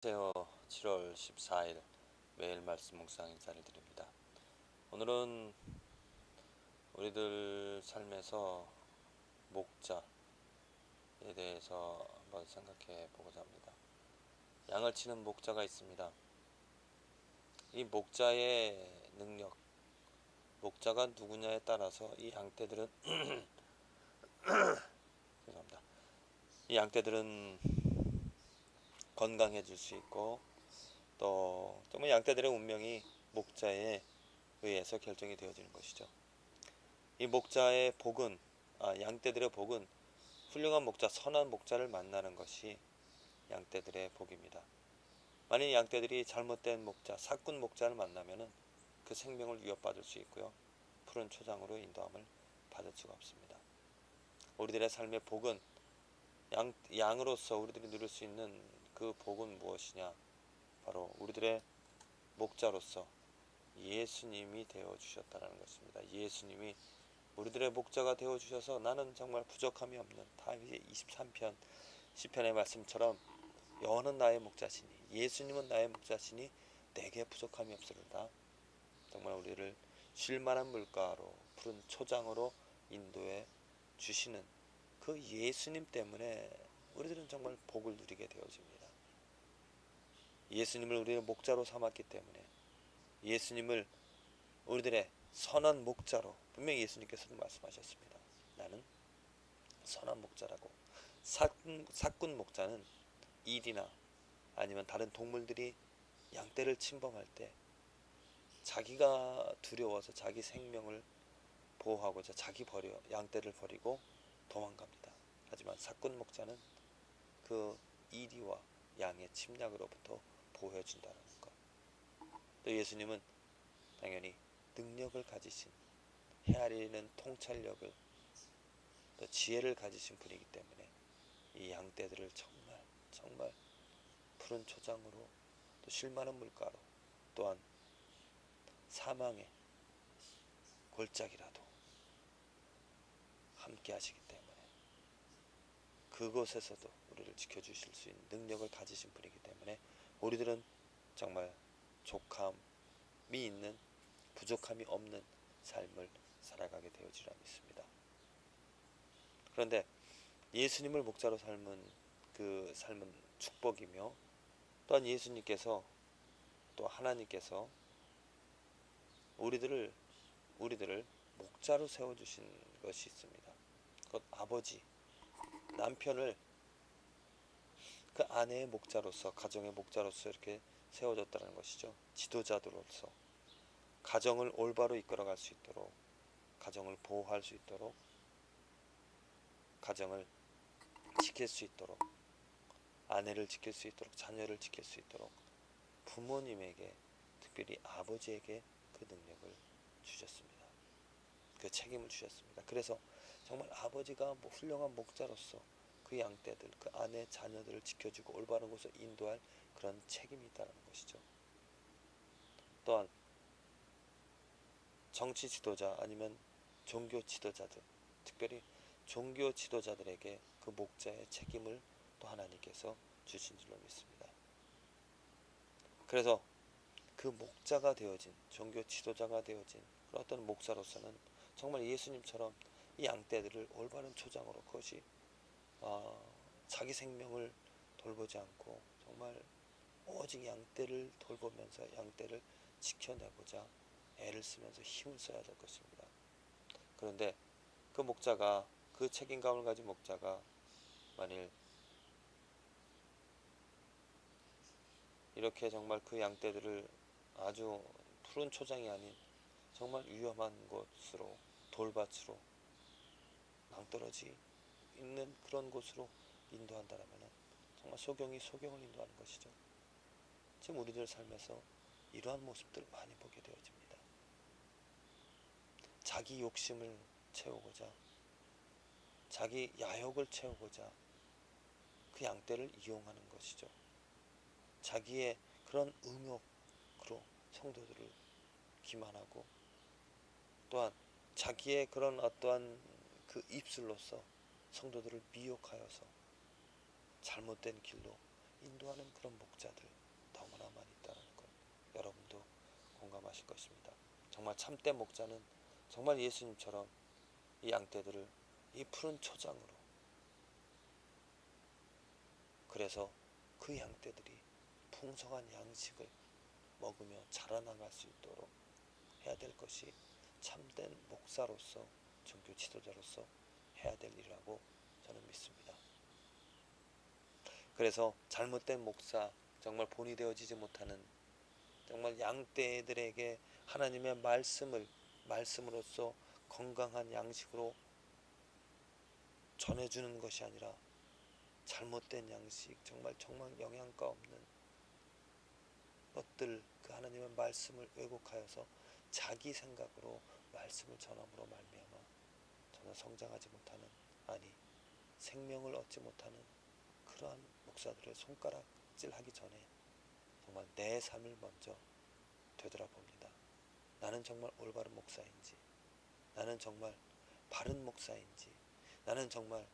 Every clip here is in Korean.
안녕하세요. 7월 14일 매일 말씀 묵상 인사를 드립니다. 오늘은 우리들 삶에서 목자에 대해서 한번 생각해 보고자 합니다. 양을 치는 목자가 있습니다. 이 목자의 능력, 목자가 누구냐에 따라서 이 양떼들은 죄송합니다. 이 양떼들은 건강해질 수 있고 또 정말 양떼들의 운명이 목자에 의해서 결정이 되어지는 것이죠. 이 목자의 복은 양떼들의 복은 훌륭한 목자, 선한 목자를 만나는 것이 양떼들의 복입니다. 만일 양떼들이 잘못된 목자, 사꾼 목자를 만나면은 그 생명을 위협받을 수 있고요. 푸른 초장으로 인도함을 받을 수가 없습니다. 우리들의 삶의 복은 양으로서 우리들이 누릴 수 있는 그 복은 무엇이냐? 바로 우리들의 목자로서 예수님이 되어 주셨다는 것입니다. 예수님이 우리들의 목자가 되어 주셔서 나는 정말 부족함이 없는 다윗의 23편 시편의 말씀처럼 여호와는 나의 목자시니 예수님은 나의 목자시니 내게 부족함이 없으리라. 정말 우리를 쉴만한 물가로 푸른 초장으로 인도해 주시는 그 예수님 때문에 우리들은 정말 복을 누리게 되어집니다. 예수님을 우리의 목자로 삼았기 때문에 예수님을 우리들의 선한 목자로 분명히 예수님께서도 말씀하셨습니다. 나는 선한 목자라고. 사꾼 목자는 일이나 아니면 다른 동물들이 양떼를 침범할 때 자기가 두려워서 자기 생명을 보호하고자 양떼를 버리고 도망갑니다. 하지만 사꾼 목자는 그 이리와 양의 침략으로부터 보호해 준다는 것. 또 예수님은 당연히 능력을 가지신 헤아리는 통찰력을 또 지혜를 가지신 분이기 때문에 이 양떼들을 정말 푸른 초장으로 또 쉴만한 물가로 또한 사망의 골짜기라도 함께 하시기 때문에 그곳에서도 우리를 지켜주실 수 있는 능력을 가지신 분이기 때문에 우리들은 정말 족함이 있는 부족함이 없는 삶을 살아가게 되어지라 믿습니다. 그런데 예수님을 목자로 삶은 그 삶은 축복이며 또한 예수님께서 또 하나님께서 우리들을 목자로 세워주신 것이 있습니다. 그것 아버지, 남편을 그 아내의 목자로서 가정의 목자로서 이렇게 세워줬다는 것이죠. 지도자들로서 가정을 올바로 이끌어갈 수 있도록 가정을 보호할 수 있도록 가정을 지킬 수 있도록 아내를 지킬 수 있도록 자녀를 지킬 수 있도록 부모님에게 특별히 아버지에게 그 능력을 주셨습니다. 그 책임을 주셨습니다. 그래서 정말 아버지가 훌륭한 목자로서 그 양떼들, 그 아내 자녀들을 지켜주고 올바른 곳을 인도할 그런 책임이 있다는 것이죠. 또한 정치 지도자 아니면 종교 지도자들, 특별히 종교 지도자들에게 그 목자의 책임을 또 하나님께서 주신 줄로 믿습니다. 그래서 그 목자가 되어진 종교 지도자가 되어진 그런 어떤 목사로서는 정말 예수님처럼 이 양떼들을 올바른 초장으로 그것이 자기 생명을 돌보지 않고 정말 오직 양떼를 돌보면서 양떼를 지켜내고자 애를 쓰면서 힘을 써야 될 것입니다. 그런데 그 목자가 그 책임감을 가진 목자가 만일 이렇게 정말 그 양떼들을 아주 푸른 초장이 아닌 정말 위험한 곳으로 돌밭으로 낭떠러지 있는 그런 곳으로 인도한다면 정말 소경이 소경을 인도하는 것이죠. 지금 우리들 삶에서 이러한 모습들을 많이 보게 되어집니다. 자기 욕심을 채우고자 자기 야욕을 채우고자 그 양떼를 이용하는 것이죠. 자기의 그런 음욕으로 성도들을 기만하고 또한 자기의 그런 어떠한 그 입술로서 성도들을 미혹하여서 잘못된 길로 인도하는 그런 목자들 너무나 많이 있다는 것, 여러분도 공감하실 것입니다. 정말 참된 목자는 정말 예수님처럼 이 양떼들을 이 푸른 초장으로, 그래서 그 양떼들이 풍성한 양식을 먹으며 자라나갈 수 있도록 해야 될 것이 참된 목사로서, 종교 지도자로서 해야 될 일이라고 저는 믿습니다. 그래서 잘못된 목사, 정말 본이 되어지지 못하는 정말 양떼들에게 하나님의 말씀으로써 건강한 양식으로 전해주는 것이 아니라 잘못된 양식, 정말 영양가 없는 것들, 그 하나님의 말씀을 왜곡하여서 자기 생각으로 말씀을 전함으로 말미암아 전혀 성장하지 못하는, 아니 생명을 얻지 못하는 그러한 목사들을 손가락질하기 전에 정말 내 삶을 먼저 되돌아봅니다. 나는 정말 올바른 목사인지, 나는 정말 바른 목사인지, 나는 정말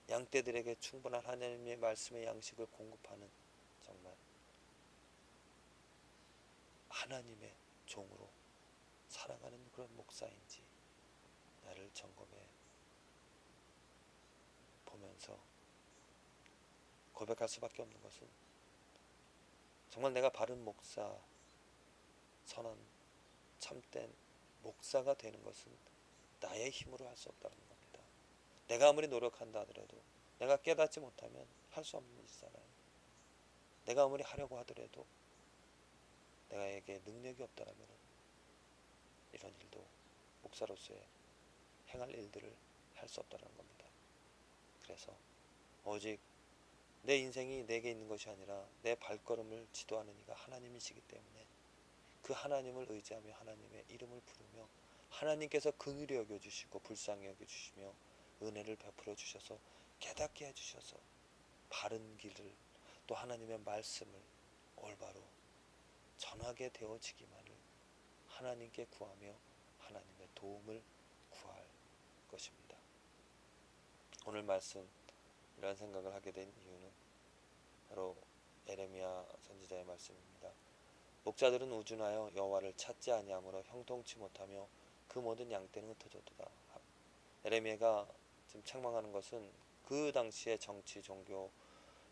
양떼들에게 충분한 하나님의 말씀의 양식을 공급하는 정말 하나님의 종으로 살아가는 그런 목사인지 나를 점검해 보면서 고백할 수밖에 없는 것은, 정말 내가 바른 목사, 선한 참된 목사가 되는 것은 나의 힘으로 할 수 없다는 겁니다. 내가 아무리 노력한다 하더라도 내가 깨닫지 못하면 할 수 없는 일이잖아요. 내가 아무리 하려고 하더라도 내가에게 능력이 없다면 이런 일도 목사로서의 행할 일들을 할 수 없다는 겁니다. 그래서 오직 내 인생이 내게 있는 것이 아니라 내 발걸음을 지도하는 이가 하나님이시기 때문에 그 하나님을 의지하며 하나님의 이름을 부르며 하나님께서 긍휼히 여겨주시고 불쌍히 여겨주시며 은혜를 베풀어 주셔서 깨닫게 해주셔서 바른 길을, 또 하나님의 말씀을 올바로 전하게 되어지기만을 하나님께 구하며 하나님의 도움을 구할 것입니다. 오늘 말씀 이런 생각을 하게 된 이유는 바로 예레미야 선지자의 말씀입니다. 목자들은 우준하여 여호와를 찾지 아니하므로 형통치 못하며 그 모든 양떼는 흩어졌도다. 예레미야가 지금 책망하는 것은 그 당시의 정치, 종교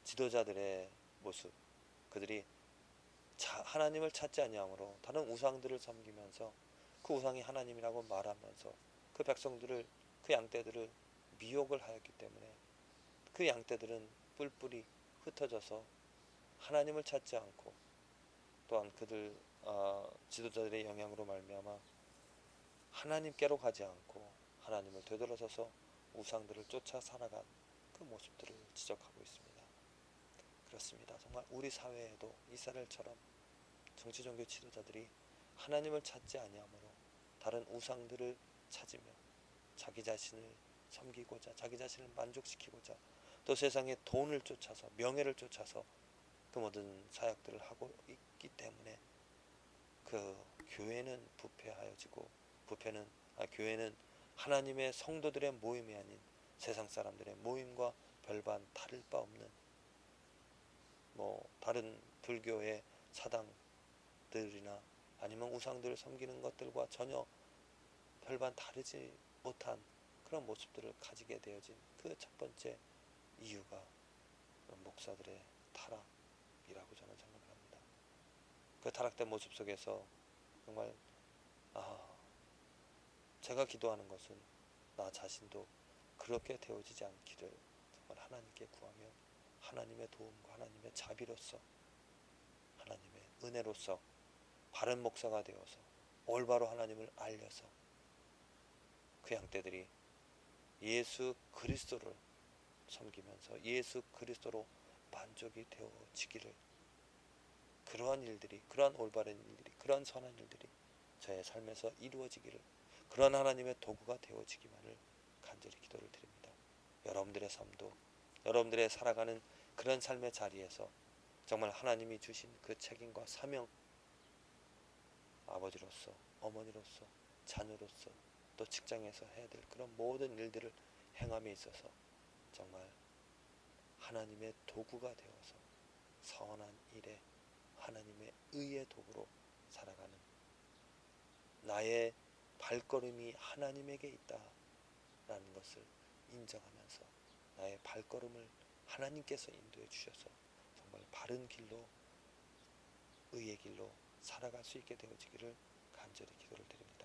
지도자들의 모습, 그들이 하나님을 찾지 아니하므로 다른 우상들을 섬기면서 그 우상이 하나님이라고 말하면서 그 백성들을, 그 양떼들을 미혹을 하였기 때문에 그 양떼들은 뿔뿔이 흩어져서 하나님을 찾지 않고, 또한 그들 지도자들의 영향으로 말미암아 하나님께로 가지 않고 하나님을 되돌아서서 우상들을 쫓아 살아간 그 모습들을 지적하고 있습니다. 그렇습니다. 정말 우리 사회에도 이스라엘처럼 정치 종교 지도자들이 하나님을 찾지 아니하므로 다른 우상들을 찾으며 자기 자신을 섬기고자, 자기 자신을 만족시키고자, 또 세상의 돈을 쫓아서, 명예를 쫓아서 그 모든 사역들을 하고 있기 때문에 그 교회는 부패하여지고, 교회는 하나님의 성도들의 모임이 아닌 세상 사람들의 모임과 별반 다를 바 없는, 다른 불교의 사당들이나 아니면 우상들을 섬기는 것들과 전혀 별반 다르지 못한 그런 모습들을 가지게 되어진 그 첫 번째 이유가 목사들의 타락이라고 저는 생각을 합니다. 그 타락된 모습 속에서 정말 제가 기도하는 것은 나 자신도 그렇게 되어지지 않기를 정말 하나님께 구하며 하나님의 도움과 하나님의 자비로서, 하나님의 은혜로서 바른 목사가 되어서 올바로 하나님을 알려서 그 양떼들이 예수 그리스도를 섬기면서 예수 그리스도로 만족이 되어지기를, 그러한 일들이, 그러한 올바른 일들이, 그러한 선한 일들이 저의 삶에서 이루어지기를, 그러한 하나님의 도구가 되어지기만을 간절히 기도를 드립니다. 여러분들의 삶도, 여러분들의 살아가는 그런 삶의 자리에서 정말 하나님이 주신 그 책임과 사명, 아버지로서, 어머니로서, 자녀로서, 또 직장에서 해야 될 그런 모든 일들을 행함에 있어서 정말 하나님의 도구가 되어서 선한 일에 하나님의 의의 도구로 살아가는 나의 발걸음이 하나님에게 있다라는 것을 인정하면서 나의 발걸음을 하나님께서 인도해 주셔서 정말 바른 길로 의의 길로 살아갈 수 있게 되어지기를 간절히 기도를 드립니다.